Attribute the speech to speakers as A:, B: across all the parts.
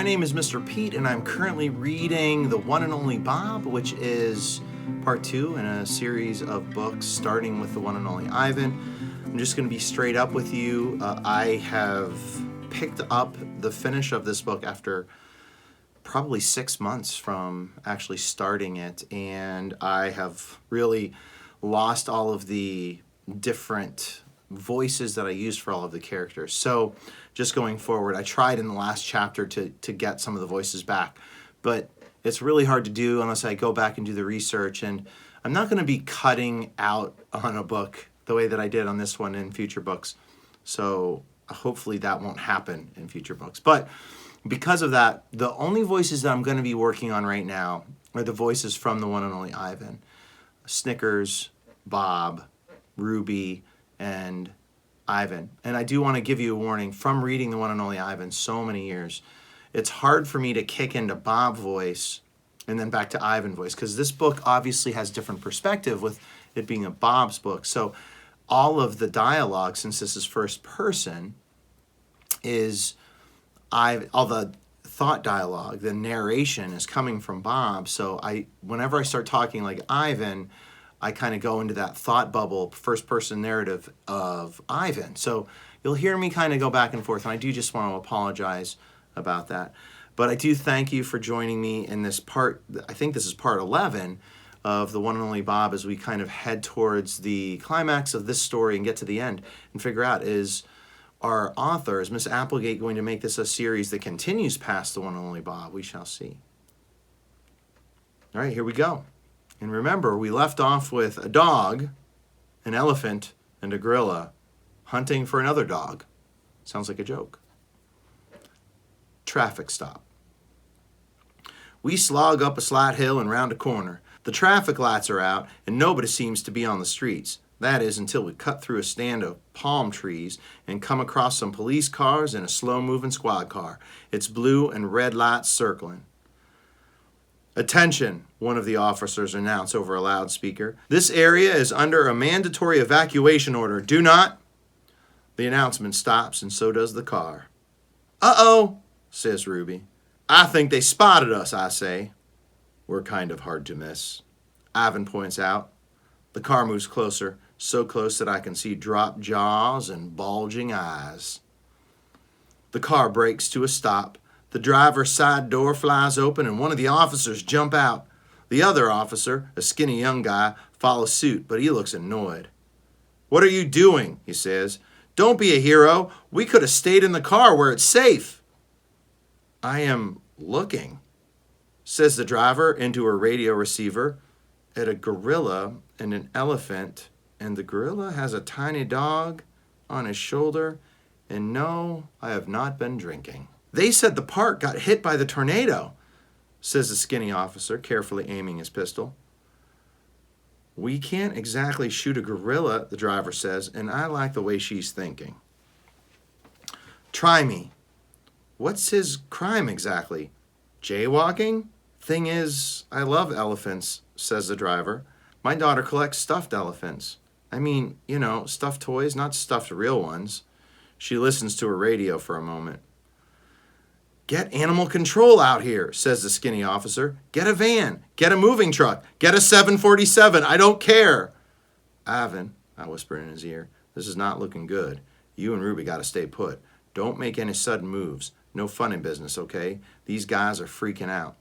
A: My name is Mr. Pete, and I'm currently reading The One and Only Bob, which is part 2 in a series of books starting with The One and Only Ivan. I'm just going to be straight up with you. I have picked up the finish of this book after probably 6 months from actually starting it, and I have really lost all of the different voices that I used for all of the characters. So just going forward, I tried in the last chapter to get some of the voices back, but it's really hard to do unless I go back and do the research, and I'm not going to be cutting out on a book the way that I did on this one in future books. So hopefully that won't happen in future books. But because of that, the only voices that I'm going to be working on right now are the voices from The One and Only Ivan. Snickers, Bob, Ruby, and Ivan. And I do want to give you a warning, from reading The One and Only Ivan so many years, it's hard for me to kick into Bob voice and then back to Ivan voice, because this book obviously has different perspective with it being a Bob's book. So all of the dialogue, since this is first person, is all the thought dialogue, the narration is coming from Bob. So whenever I start talking like Ivan, I kind of go into that thought bubble, first person narrative of Ivan. So you'll hear me kind of go back and forth, and I do just want to apologize about that. But I do thank you for joining me in this part. I think this is part 11 of The One and Only Bob, as we kind of head towards the climax of this story and get to the end and figure out, is our author, is Miss Applegate, going to make this a series that continues past The One and Only Bob? We shall see. All right, here we go. And remember, we left off with a dog, an elephant, and a gorilla hunting for another dog. Sounds like a joke. Traffic stop. We slog up a slight hill and round a corner. The traffic lights are out, and nobody seems to be on the streets. That is, until we cut through a stand of palm trees and come across some police cars and a slow-moving squad car. Its blue and red lights circling. "Attention," one of the officers announced over a loudspeaker. "This area is under a mandatory evacuation order. Do not..." The announcement stops, and so does the car. "Uh-oh," says Ruby. "I think they spotted us," I say. "We're kind of hard to miss," Ivan points out. The car moves closer, so close that I can see dropped jaws and bulging eyes. The car brakes to a stop. The driver's side door flies open, and one of the officers jump out. The other officer, a skinny young guy, follows suit, but he looks annoyed. "What are you doing?" he says. "Don't be a hero. We could have stayed in the car where it's safe." "I am looking," says the driver into a radio receiver, "at a gorilla and an elephant, and the gorilla has a tiny dog on his shoulder, and no, I have not been drinking." "They said the park got hit by the tornado," says the skinny officer, carefully aiming his pistol. "We can't exactly shoot a gorilla," the driver says, and I like the way she's thinking. "Try me." "What's his crime exactly? Jaywalking?" "Thing is, I love elephants," says the driver. "My daughter collects stuffed elephants. I mean, stuffed toys, not stuffed real ones." She listens to her radio for a moment. "Get animal control out here," says the skinny officer. "Get a van. Get a moving truck. Get a 747. I don't care." "Ivan," I whisper in his ear, "this is not looking good. You and Ruby got to stay put. Don't make any sudden moves. No funny business, okay? These guys are freaking out."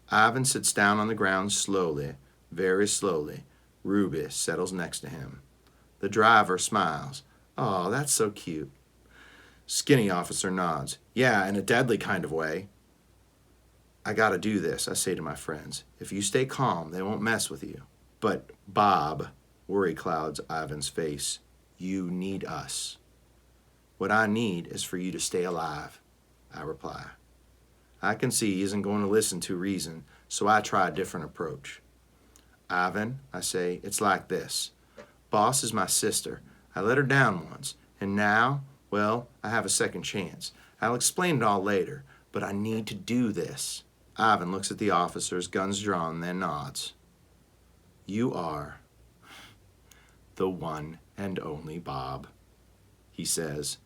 A: Ivan sits down on the ground slowly, very slowly. Ruby settles next to him. The driver smiles. "Oh, that's so cute." Skinny officer nods. "Yeah, in a deadly kind of way." "I gotta do this," I say to my friends. "If you stay calm, they won't mess with you." "But, Bob," worry clouds Ivan's face, "you need us." "What I need is for you to stay alive," I reply. I can see he isn't going to listen to reason, so I try a different approach. "Ivan," I say, "it's like this. Boss is my sister. I let her down once, and now, well, I have a second chance. I'll explain it all later, but I need to do this." Ivan looks at the officers, guns drawn, then nods. "You are the one and only Bob," he says.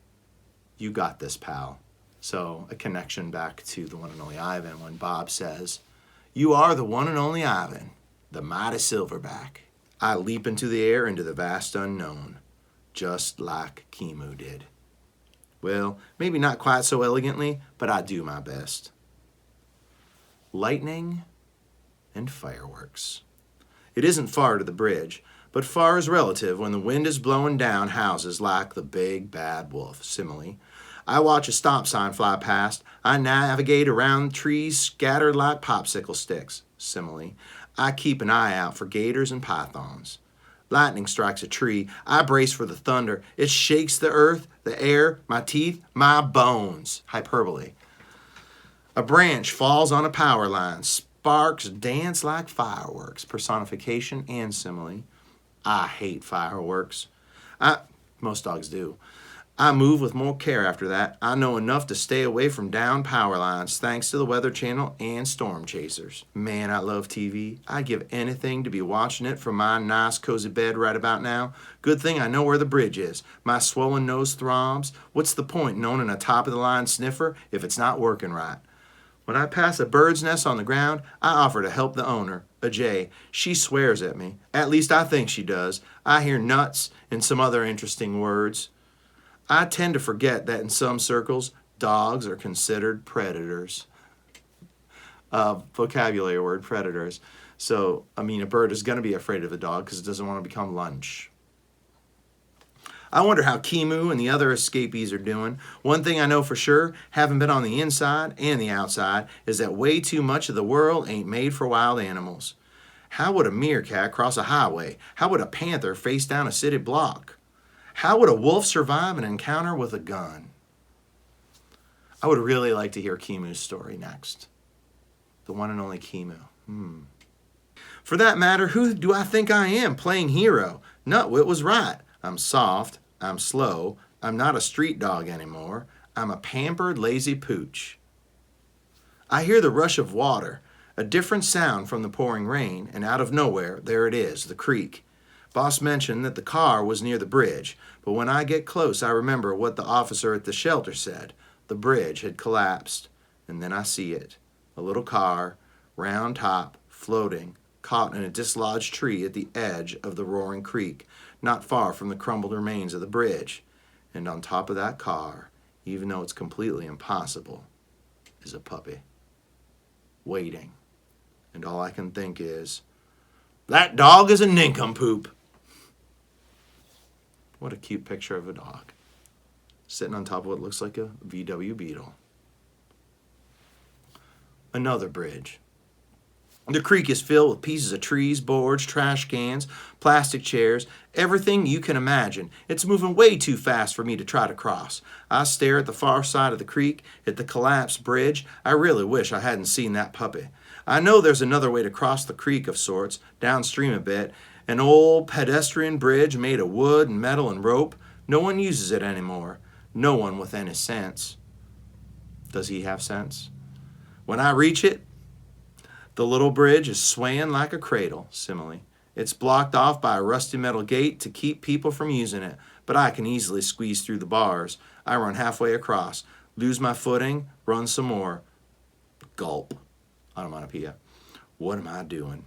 A: "You got this, pal." So a connection back to the one and only Ivan when Bob says, "You are the one and only Ivan, the mighty silverback. I leap into the air, into the vast unknown, just like Keemu did." Well, maybe not quite so elegantly, but I do my best. Lightning and fireworks. It isn't far to the bridge, but far is relative when the wind is blowing down houses like the big bad wolf. Simile. I watch a stop sign fly past. I navigate around trees scattered like popsicle sticks. Simile. I keep an eye out for gators and pythons. Lightning strikes a tree. I brace for the thunder. It shakes the earth, the air, my teeth, my bones. Hyperbole. A branch falls on a power line. Sparks dance like fireworks. Personification and simile. I hate fireworks. Most dogs do. I move with more care after that. I know enough to stay away from down power lines thanks to the Weather Channel and storm chasers. Man, I love TV. I'd give anything to be watching it from my nice cozy bed right about now. Good thing I know where the bridge is. My swollen nose throbs. What's the point in owning a top-of-the-line sniffer if it's not working right? When I pass a bird's nest on the ground, I offer to help the owner, a jay. She swears at me. At least I think she does. I hear nuts and some other interesting words. I tend to forget that in some circles, dogs are considered predators. Vocabulary word, predators. So, a bird is going to be afraid of a dog because it doesn't want to become lunch. I wonder how Keemu and the other escapees are doing. One thing I know for sure, having been on the inside and the outside, is that way too much of the world ain't made for wild animals. How would a meerkat cross a highway? How would a panther face down a city block? How would a wolf survive an encounter with a gun? I would really like to hear Keemu's story next. The one and only Keemu. For that matter, who do I think I am playing hero? Nutwit was right. I'm soft, I'm slow, I'm not a street dog anymore. I'm a pampered, lazy pooch. I hear the rush of water, a different sound from the pouring rain, and out of nowhere, there it is, the creek. Boss mentioned that the car was near the bridge, but when I get close, I remember what the officer at the shelter said. The bridge had collapsed, and then I see it. A little car, round top, floating, caught in a dislodged tree at the edge of the roaring creek, not far from the crumbled remains of the bridge. And on top of that car, even though it's completely impossible, is a puppy. Waiting. And all I can think is, that dog is a nincompoop. What a cute picture of a dog. Sitting on top of what looks like a VW Beetle. Another bridge. The creek is filled with pieces of trees, boards, trash cans, plastic chairs, everything you can imagine. It's moving way too fast for me to try to cross. I stare at the far side of the creek, at the collapsed bridge. I really wish I hadn't seen that puppy. I know there's another way to cross the creek of sorts, downstream a bit, an old pedestrian bridge made of wood and metal and rope. No one uses it anymore. No one with any sense. Does he have sense? When I reach it, the little bridge is swaying like a cradle, simile. It's blocked off by a rusty metal gate to keep people from using it, but I can easily squeeze through the bars. I run halfway across, lose my footing, run some more. Gulp. Onomatopoeia. What am I doing?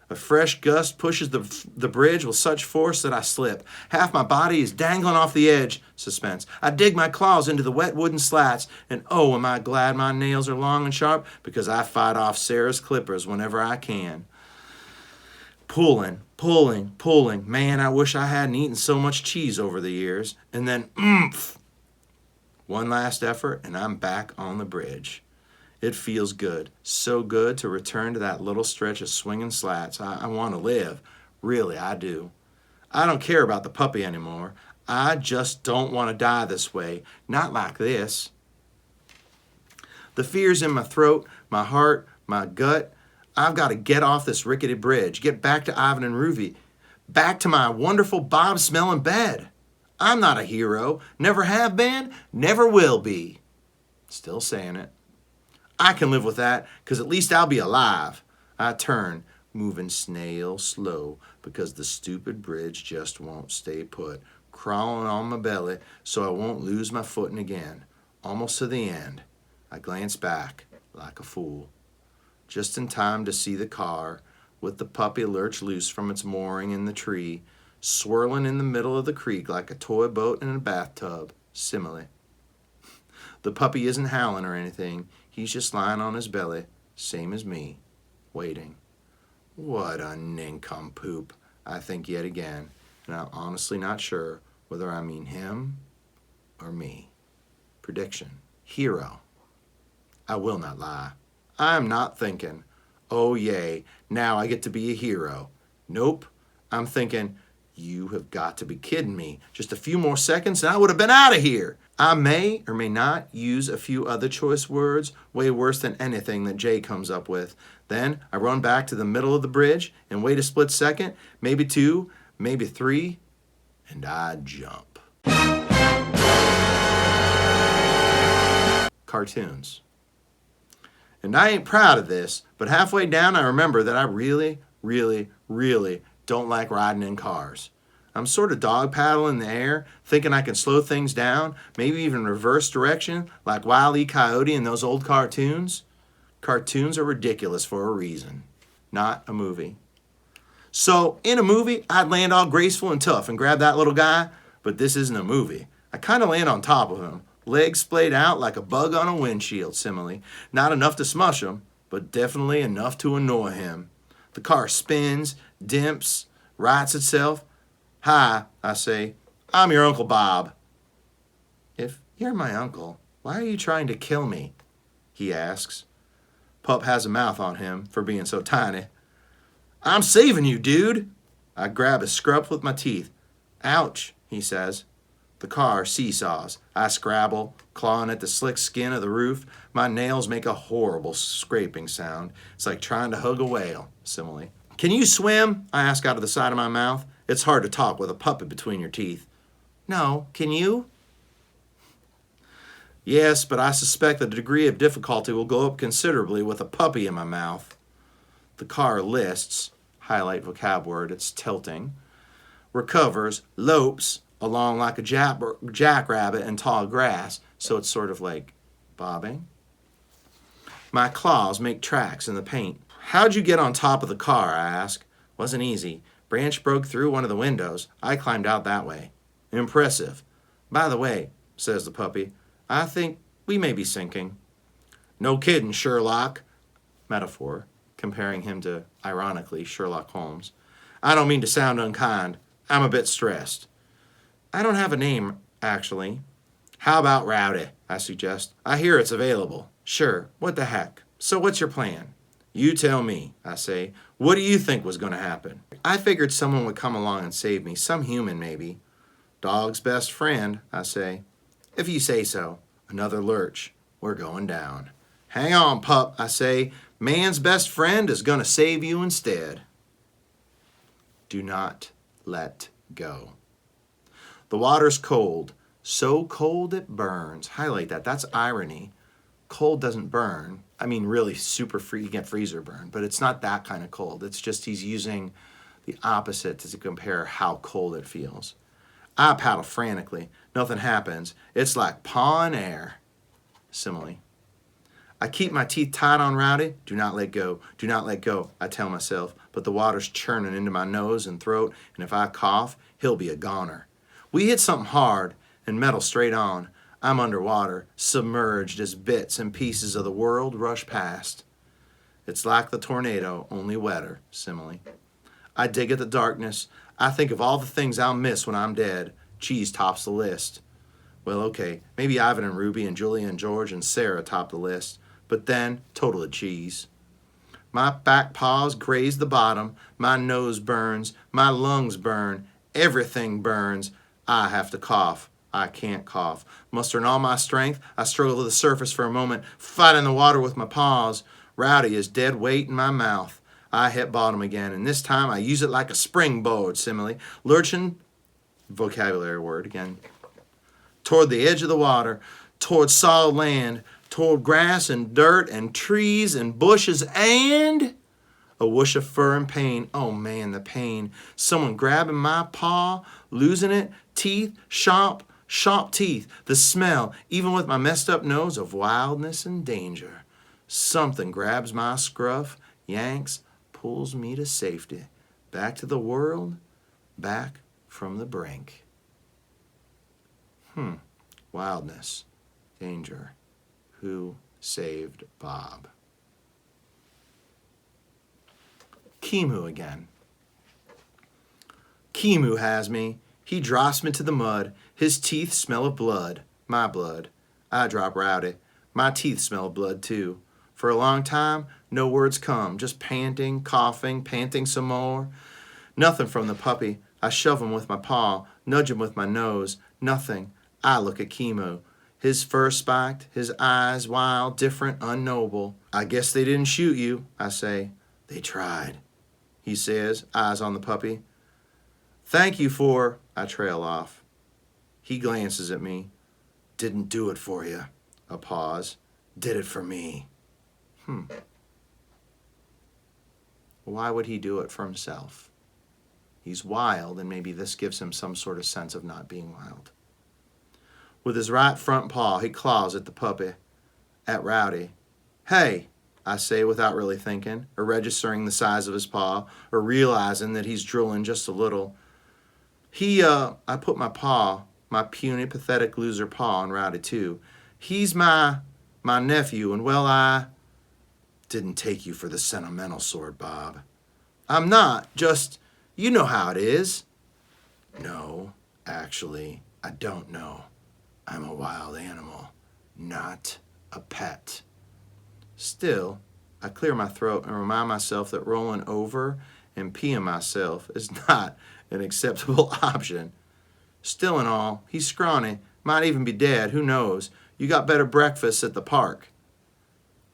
A: A fresh gust pushes the bridge with such force that I slip. Half my body is dangling off the edge. Suspense. I dig my claws into the wet wooden slats, and oh, am I glad my nails are long and sharp, because I fight off Sarah's clippers whenever I can. Pulling. Man, I wish I hadn't eaten so much cheese over the years. And then, oomph! One last effort, and I'm back on the bridge. It feels good, so good to return to that little stretch of swinging slats. I want to live. Really, I do. I don't care about the puppy anymore. I just don't want to die this way. Not like this. The fear's in my throat, my heart, my gut. I've got to get off this rickety bridge, get back to Ivan and Ruby, back to my wonderful Bob-smelling bed. I'm not a hero. Never have been, never will be. Still saying it. I can live with that, because at least I'll be alive. I turn, moving snail slow, because the stupid bridge just won't stay put, crawling on my belly so I won't lose my footing again. almost to the end. I glanced back like a fool, just in time to see the car with the puppy lurch loose from its mooring in the tree, swirling in the middle of the creek like a toy boat in a bathtub. Simile. The puppy isn't howling or anything. He's just lying on his belly, same as me, waiting. What a nincompoop, I think yet again, and I'm honestly not sure whether I mean him or me. Prediction. Hero. I will not lie. I am not thinking, oh yay, now I get to be a hero. Nope. I'm thinking, you have got to be kidding me. Just a few more seconds and I would have been out of here. I may or may not use a few other choice words, way worse than anything that Jay comes up with. Then I run back to the middle of the bridge and wait a split second, maybe two, maybe three, and I jump. Cartoons. And I ain't proud of this, but halfway down I remember that I really, really, really don't like riding in cars. I'm sort of dog paddling in the air, thinking I can slow things down, maybe even reverse direction, like Wile E. Coyote in those old cartoons. Cartoons are ridiculous for a reason, not a movie. So, in a movie, I'd land all graceful and tough and grab that little guy, but this isn't a movie. I kind of land on top of him, legs splayed out like a bug on a windshield, simile. Not enough to smush him, but definitely enough to annoy him. The car spins, dimps, rights itself. Hi, I say, I'm your Uncle Bob. If you're my uncle, why are you trying to kill me? He asks. Pup has a mouth on him for being so tiny. I'm saving you, dude. I grab his scruff with my teeth. Ouch, he says. The car seesaws. I scrabble, clawing at the slick skin of the roof. My nails make a horrible scraping sound. It's like trying to hug a whale, simile. Can you swim? I ask out of the side of my mouth. It's hard to talk with a puppy between your teeth. No, can you? Yes, but I suspect the degree of difficulty will go up considerably with a puppy in my mouth. The car lists, highlight vocab word, it's tilting, recovers, lopes along like a jackrabbit in tall grass, so it's sort of like bobbing. My claws make tracks in the paint. How'd you get on top of the car, I ask. Wasn't easy. Branch broke through one of the windows. I climbed out that way. Impressive. By the way, says the puppy, I think we may be sinking. No kidding, Sherlock. Metaphor, comparing him to, ironically, Sherlock Holmes. I don't mean to sound unkind. I'm a bit stressed. I don't have a name, actually. How about Rowdy, I suggest. I hear it's available. Sure, what the heck. So what's your plan? You tell me, I say. What do you think was going to happen? I figured someone would come along and save me, some human maybe. Dog's best friend, I say. If you say so. Another lurch. We're going down. Hang on, pup, I say. Man's best friend is going to save you instead. Do not let go. The water's cold. So cold it burns. Highlight that. That's irony. Cold doesn't burn. I mean, really super free. You get freezer burn, but it's not that kind of cold. It's just he's using the opposite to compare how cold it feels. I paddle frantically. Nothing happens. It's like pawing air. Simile. I keep my teeth tight on Rowdy. Do not let go. Do not let go, I tell myself. But the water's churning into my nose and throat, and if I cough, he'll be a goner. We hit something hard and metal straight on. I'm underwater, submerged as bits and pieces of the world rush past. It's like the tornado, only wetter, simile. I dig at the darkness. I think of all the things I'll miss when I'm dead. Cheese tops the list. Well, okay, maybe Ivan and Ruby and Julia and George and Sarah top the list, but then, total of cheese. My back paws graze the bottom, my nose burns, my lungs burn, everything burns. I have to cough. I can't cough. Mustering all my strength, I struggle to the surface for a moment, fighting the water with my paws. Rowdy is dead weight in my mouth. I hit bottom again, and this time I use it like a springboard, simile, lurching, vocabulary word again, toward the edge of the water, toward solid land, toward grass and dirt and trees and bushes and a whoosh of fur and pain. Oh man, the pain. Someone grabbing my paw, losing it, teeth, sharp, sharp teeth, the smell, even with my messed up nose, of wildness and danger. Something grabs my scruff, yanks, pulls me to safety, back to the world, back from the brink. Wildness, danger. Who saved Bob? Keemu again. Keemu has me. He drops me to the mud. His teeth smell of blood. My blood. I drop Rowdy. My teeth smell of blood too. For a long time, no words come. Just panting, coughing, panting some more. Nothing from the puppy. I shove him with my paw, nudge him with my nose. Nothing. I look at Keemu. His fur spiked, his eyes wild, different, unknowable. I guess they didn't shoot you, I say. They tried, he says, eyes on the puppy. Thank you for, I trail off. He glances at me. Didn't do it for you. A pause. Did it for me. Why would he do it for himself? He's wild, and maybe this gives him some sort of sense of not being wild. With his right front paw, he claws at the puppy, at Rowdy. Hey, I say without really thinking, or registering the size of his paw, or realizing that he's drooling just a little. I put my paw, my puny, pathetic loser paw on Rowdy too. He's my nephew, and well, I didn't take you for the sentimental sort, Bob. I'm not, just, you know how it is. No, actually, I don't know. I'm a wild animal, not a pet. Still, I clear my throat and remind myself that rolling over and peeing myself is not an acceptable option. Still and all, he's scrawny, might even be dead, who knows? You got better breakfasts at the park.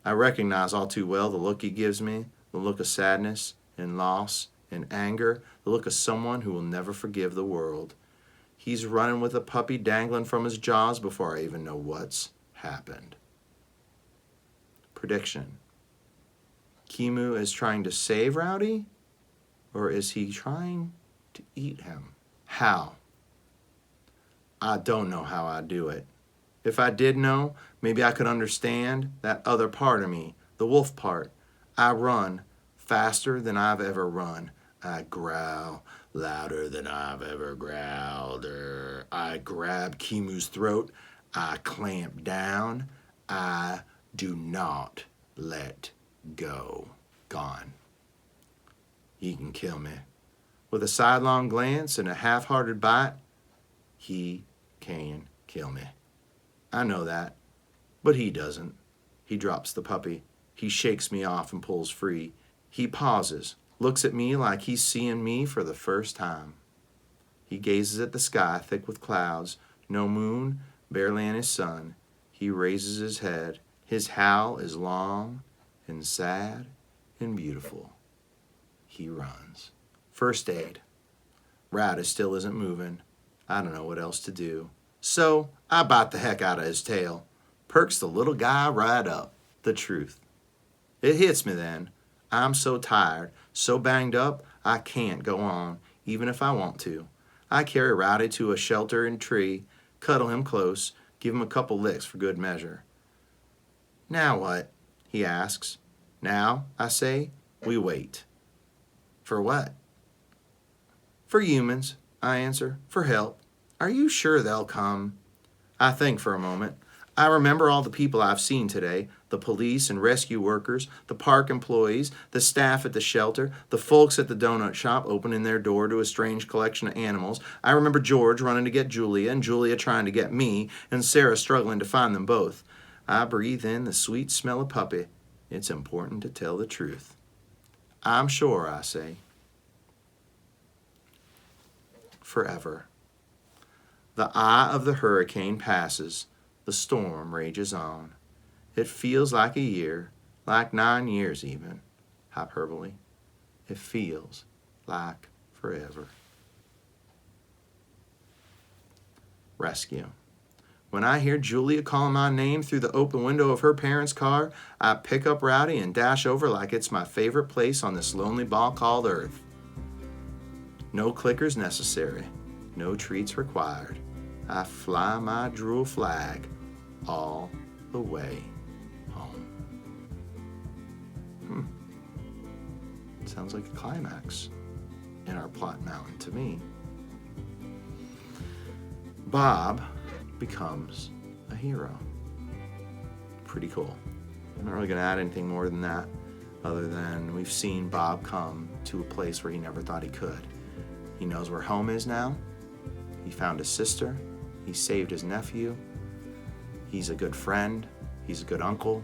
A: I recognize all too well the look he gives me, the look of sadness and loss and anger, the look of someone who will never forgive the world. He's running with a puppy dangling from his jaws before I even know what's happened. Prediction. Keemu is trying to save Rowdy, or is he trying to eat him? How? I don't know how I do it. If I did know, maybe I could understand that other part of me, the wolf part. I run faster than I've ever run. I growl louder than I've ever growled. I grab Keemu's throat. I clamp down. I do not let go. Gone. He can kill me. With a sidelong glance and a half-hearted bite, he can kill me. I know that, but he doesn't. He drops the puppy. He shakes me off and pulls free. He pauses, looks at me like he's seeing me for the first time. He gazes at the sky thick with clouds, no moon, barely any sun. He raises his head. His howl is long and sad and beautiful. He runs. First aid. Rowdy still isn't moving. I don't know what else to do. So I bite the heck out of his tail. Perks the little guy right up. The truth. It hits me then. I'm so tired, so banged up, I can't go on, even if I want to. I carry Rowdy to a sheltering tree, cuddle him close, give him a couple licks for good measure. Now what? He asks. Now, I say, we wait. For what? For humans, I answer. For help. Are you sure they'll come? I think for a moment. I remember all the people I've seen today, the police and rescue workers, the park employees, the staff at the shelter, the folks at the donut shop opening their door to a strange collection of animals. I remember George running to get Julia and Julia trying to get me and Sarah struggling to find them both. I breathe in the sweet smell of puppy. It's important to tell the truth. I'm sure, I say. Forever. The eye of the hurricane passes. The storm rages on. It feels like a year, like 9 years even. Hyperbole. It feels like forever. Rescue. When I hear Julia calling my name through the open window of her parents' car, I pick up Rowdy and dash over like it's my favorite place on this lonely ball called Earth. No clickers necessary. No treats required. I fly my drool flag all the way home. Sounds like a climax in our plot mountain to me. Bob becomes a hero. Pretty cool. I'm not really going to add anything more than that, other than we've seen Bob come to a place where he never thought he could. He knows where home is now. He found his sister. He saved his nephew. He's a good friend. He's a good uncle.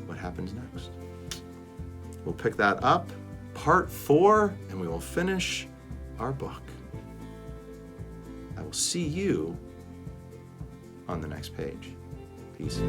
A: What happens next? We'll pick that up, part 4, and we will finish our book. I will see you on the next page. Peace.